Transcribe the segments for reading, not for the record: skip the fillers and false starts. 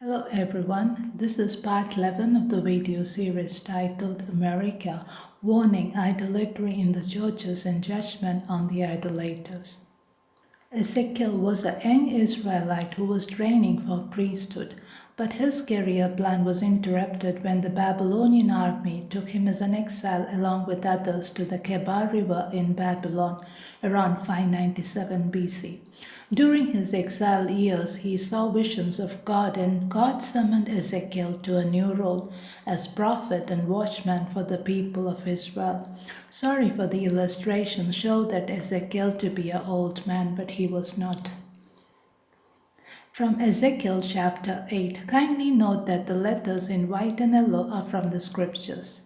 Hello everyone, this is part 11 of the video series titled America, Warning Idolatry in the Churches and Judgment on the Idolaters. Ezekiel was a young Israelite who was training for priesthood, but his career plan was interrupted when the Babylonian army took him as an exile along with others to the Kebar River in Babylon around 597 BC. During his exile years, he saw visions of God, and God summoned Ezekiel to a new role as prophet and watchman for the people of Israel. Sorry for the illustration, show that Ezekiel to be an old man, but he was not. From Ezekiel chapter 8, kindly note that the letters in white and yellow are from the scriptures.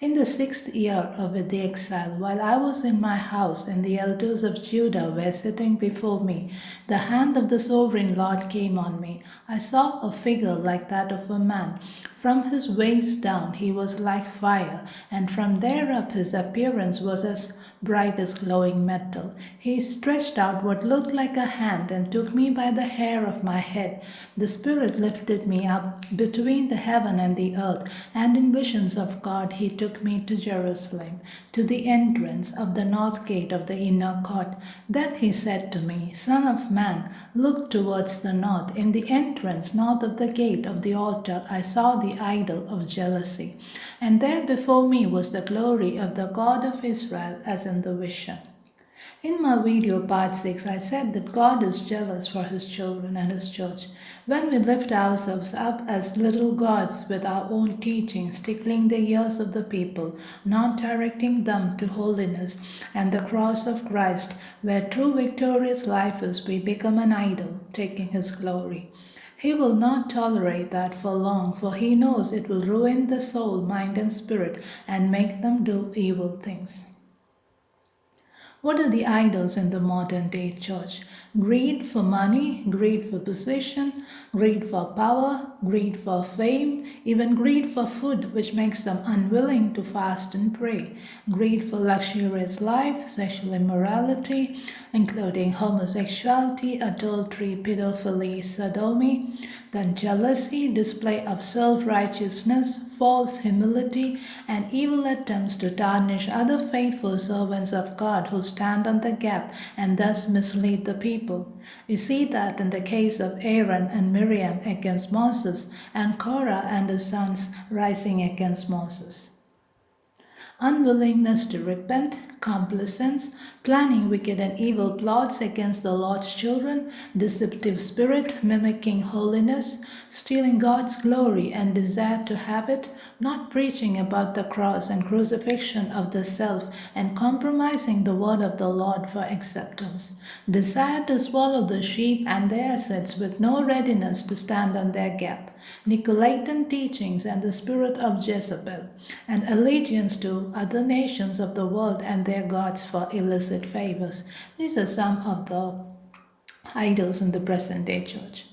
In the 6th year of the exile, while I was in my house and the elders of Judah were sitting before me, the hand of the sovereign Lord came on me. I saw a figure like that of a man. From his waist down he was like fire, and from there up his appearance was as bright as glowing metal. He stretched out what looked like a hand and took me by the hair of my head. The Spirit lifted me up between the heaven and the earth, and in visions of God he took me to Jerusalem, to the entrance of the north gate of the inner court. Then he said to me, Son of man, look towards the north. In the entrance north of the gate of the altar I saw the idol of jealousy, and there before me was the glory of the God of Israel as in the vision. In my video part 6, I said that God is jealous for his children and his church. When we lift ourselves up as little gods with our own teachings, tickling the ears of the people, not directing them to holiness and the cross of Christ, where true victorious life is, we become an idol, taking his glory. He will not tolerate that for long, for he knows it will ruin the soul, mind, and spirit and make them do evil things. What are the idols in the modern day church? Greed for money, greed for position, greed for power, greed for fame, even greed for food, which makes them unwilling to fast and pray, greed for luxurious life, sexual immorality, including homosexuality, adultery, pedophilia, sodomy, then jealousy, display of self-righteousness, false humility, and evil attempts to tarnish other faithful servants of God who stand on the gap and thus mislead the people. We see that in the case of Aaron and Miriam against Moses, and Korah and his sons rising against Moses. Unwillingness to repent, complacence, planning wicked and evil plots against the Lord's children, deceptive spirit, mimicking holiness, stealing God's glory and desire to have it, not preaching about the cross and crucifixion of the self, and compromising the word of the Lord for acceptance, desire to swallow the sheep and their assets with no readiness to stand on their gap, Nicolaitan teachings and the spirit of Jezebel, and allegiance to other nations of the world and their gods for illicit favors. These are some of the idols in the present day church.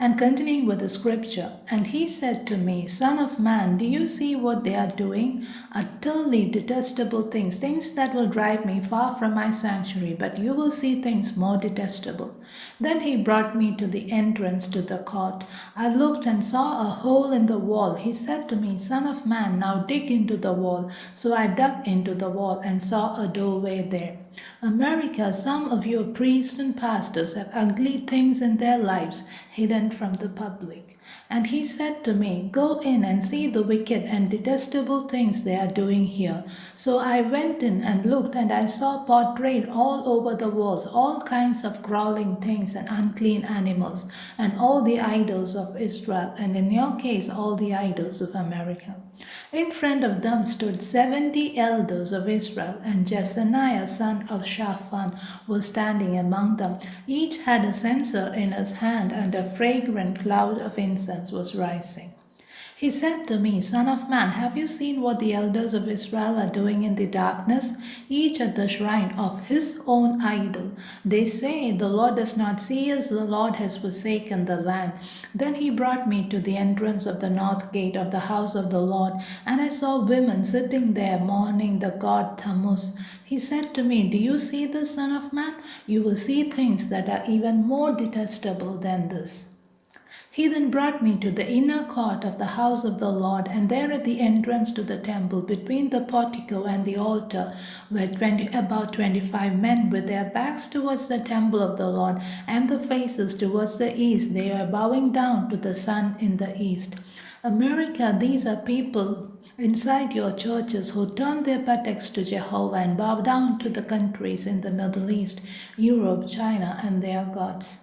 And continuing with the scripture, and he said to me, Son of man, do you see what they are doing? Utterly detestable things, things that will drive me far from my sanctuary, but you will see things more detestable. Then he brought me to the entrance to the court. I looked and saw a hole in the wall. He said to me, Son of man, now dig into the wall. So I dug into the wall and saw a doorway there. America, some of your priests and pastors have ugly things in their lives hidden from the public. And he said to me, Go in and see the wicked and detestable things they are doing here. So I went in and looked, and I saw portrayed all over the walls all kinds of crawling things and unclean animals, and all the idols of Israel, and in your case, all the idols of America. In front of them stood 70 elders of Israel, and Jezaniah son of Shaphan was standing among them. Each had a censer in his hand, and a fragrant cloud of incense was rising. He said to me, Son of man, have you seen what the elders of Israel are doing in the darkness, each at the shrine of his own idol? They say, The Lord does not see us, the Lord has forsaken the land. Then he brought me to the entrance of the north gate of the house of the Lord, and I saw women sitting there mourning the god Tammuz. He said to me, Do you see this, Son of man? You will see things that are even more detestable than this. He then brought me to the inner court of the house of the Lord, and there at the entrance to the temple, between the portico and the altar, were about 25 men with their backs towards the temple of the Lord, and the faces towards the east. They were bowing down to the sun in the east. America, these are people inside your churches who turn their buttocks to Jehovah and bow down to the countries in the Middle East, Europe, China, and their gods.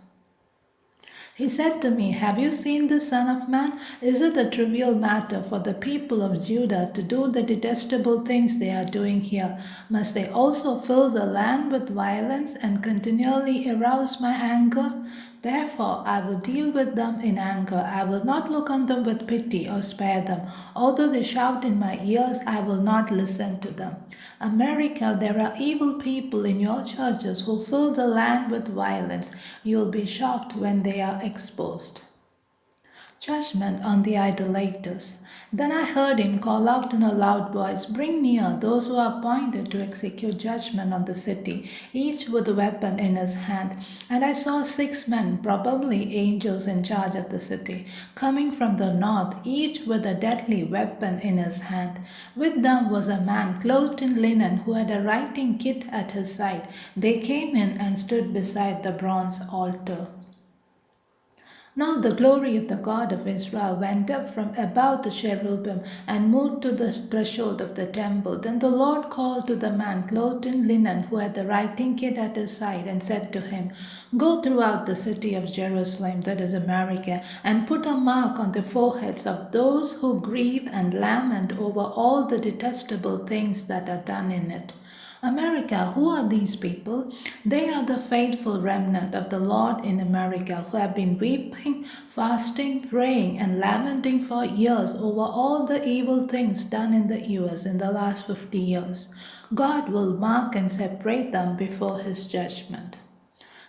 He said to me, Have you seen the Son of Man? Is it a trivial matter for the people of Judah to do the detestable things they are doing here? Must they also fill the land with violence and continually arouse my anger? Therefore, I will deal with them in anger. I will not look on them with pity or spare them. Although they shout in my ears, I will not listen to them. America, there are evil people in your churches who fill the land with violence. You'll be shocked when they are exposed. Judgment on the idolaters. Then I heard him call out in a loud voice, Bring near those who are appointed to execute judgment on the city, each with a weapon in his hand. And I saw 6 men, probably angels in charge of the city, coming from the north, each with a deadly weapon in his hand. With them was a man clothed in linen who had a writing kit at his side. They came in and stood beside the bronze altar. Now the glory of the God of Israel went up from above the cherubim and moved to the threshold of the temple. Then the Lord called to the man clothed in linen who had the writing kit at his side and said to him, Go throughout the city of Jerusalem, that is America, and put a mark on the foreheads of those who grieve and lament over all the detestable things that are done in it. America, who are these people? They are the faithful remnant of the Lord in America who have been weeping, fasting, praying, and lamenting for years over all the evil things done in the US in the last 50 years. God will mark and separate them before his judgment.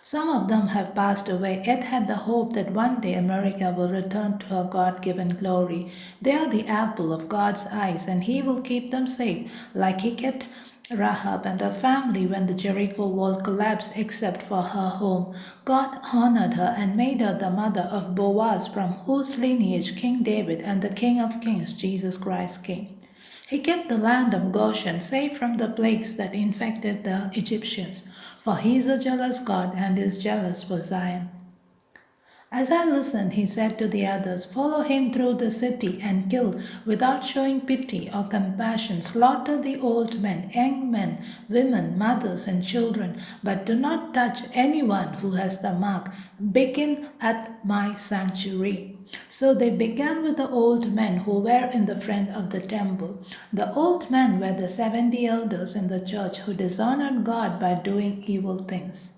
Some of them have passed away, yet had the hope that one day America will return to her God-given glory. They are the apple of God's eyes, and he will keep them safe, like he kept Rahab and her family when the Jericho wall collapsed except for her home. God honored her and made her the mother of Boaz, from whose lineage King David and the King of Kings, Jesus Christ, came. He kept the land of Goshen safe from the plagues that infected the Egyptians, for he is a jealous God and is jealous for Zion. As I listened, he said to the others, Follow him through the city and kill, without showing pity or compassion. Slaughter the old men, young men, women, mothers, and children, but do not touch anyone who has the mark. Begin at my sanctuary. So they began with the old men who were in the front of the temple. The old men were the 70 elders in the church who dishonored God by doing evil things.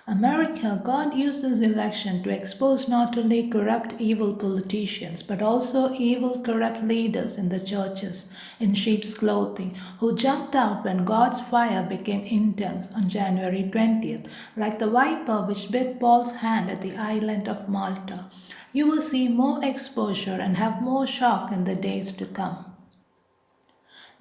America, God used this election to expose not only corrupt, evil politicians, but also evil, corrupt leaders in the churches in sheep's clothing, who jumped out when God's fire became intense on January 20th, like the viper which bit Paul's hand at the island of Malta. You will see more exposure and have more shock in the days to come.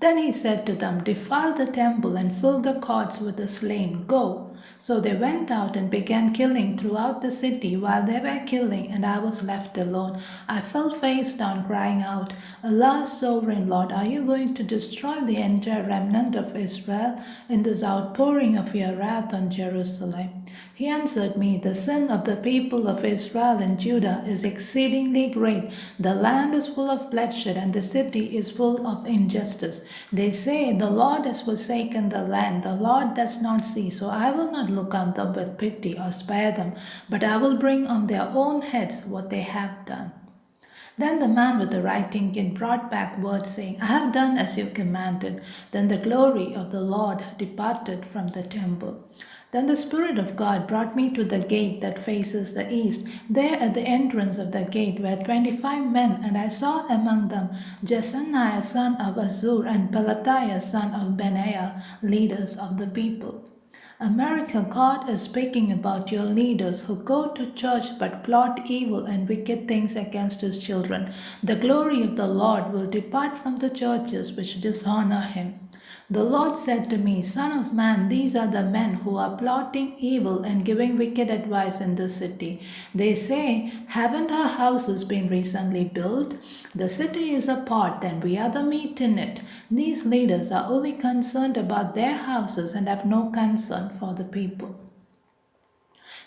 Then he said to them, Defile the temple and fill the courts with the slain. Go. So they went out and began killing throughout the city while they were killing, and I was left alone. I fell face down, crying out, Alas, sovereign Lord, are you going to destroy the entire remnant of Israel in this outpouring of your wrath on Jerusalem? He answered me, The sin of the people of Israel and Judah is exceedingly great. The land is full of bloodshed, and the city is full of injustice. They say, The Lord has forsaken the land. The Lord does not see. So I will not look on them with pity or spare them, but I will bring on their own heads what they have done. Then the man with the writing kit brought back word, saying, I have done as you commanded. Then the glory of the Lord departed from the temple. Then the Spirit of God brought me to the gate that faces the east. There at the entrance of the gate were 25 men, and I saw among them Jessaniah son of Azur and Pelatiah son of Benaiah, leaders of the people. America, God is speaking about your leaders who go to church but plot evil and wicked things against his children. The glory of the Lord will depart from the churches which dishonor him. The Lord said to me, Son of man, these are the men who are plotting evil and giving wicked advice in this city. They say, Haven't our houses been recently built? The city is a pot and we are the meat in it. These leaders are only concerned about their houses and have no concern for the people.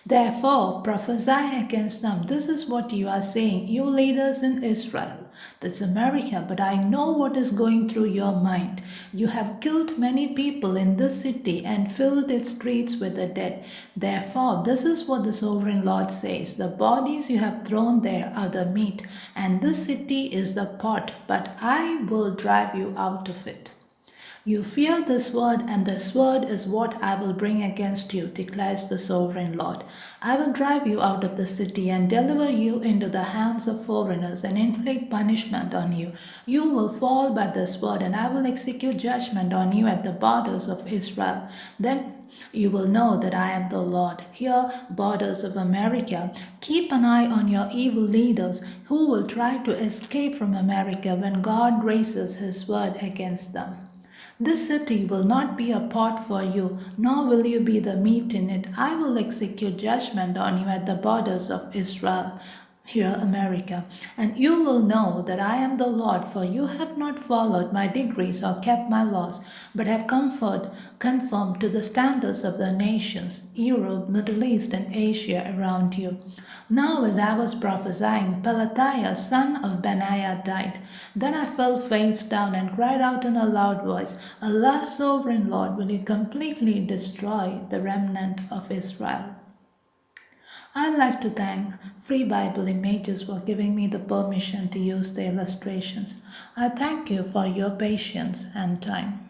Therefore, prophesy against them. This is what you are saying, you leaders in Israel. That's America, but I know what is going through your mind. You have killed many people in this city and filled its streets with the dead. Therefore, this is what the sovereign Lord says. The bodies you have thrown there are the meat, and this city is the pot, but I will drive you out of it. You fear this word, and this word is what I will bring against you, declares the sovereign Lord. I will drive you out of the city and deliver you into the hands of foreigners and inflict punishment on you. You will fall by this word, and I will execute judgment on you at the borders of Israel. Then you will know that I am the Lord. Here, borders of America, keep an eye on your evil leaders who will try to escape from America when God raises his word against them. This city will not be a pot for you, nor will you be the meat in it. I will execute judgment on you at the borders of Israel, here America, and you will know that I am the Lord, for you have not followed my decrees or kept my laws, but have conformed to the standards of the nations, Europe, Middle East, and Asia around you. Now as I was prophesying, Pelatiah, son of Benaiah, died. Then I fell face down and cried out in a loud voice, Allah, sovereign Lord, will you completely destroy the remnant of Israel? I'd like to thank Free Bible Images for giving me the permission to use the illustrations. I thank you for your patience and time.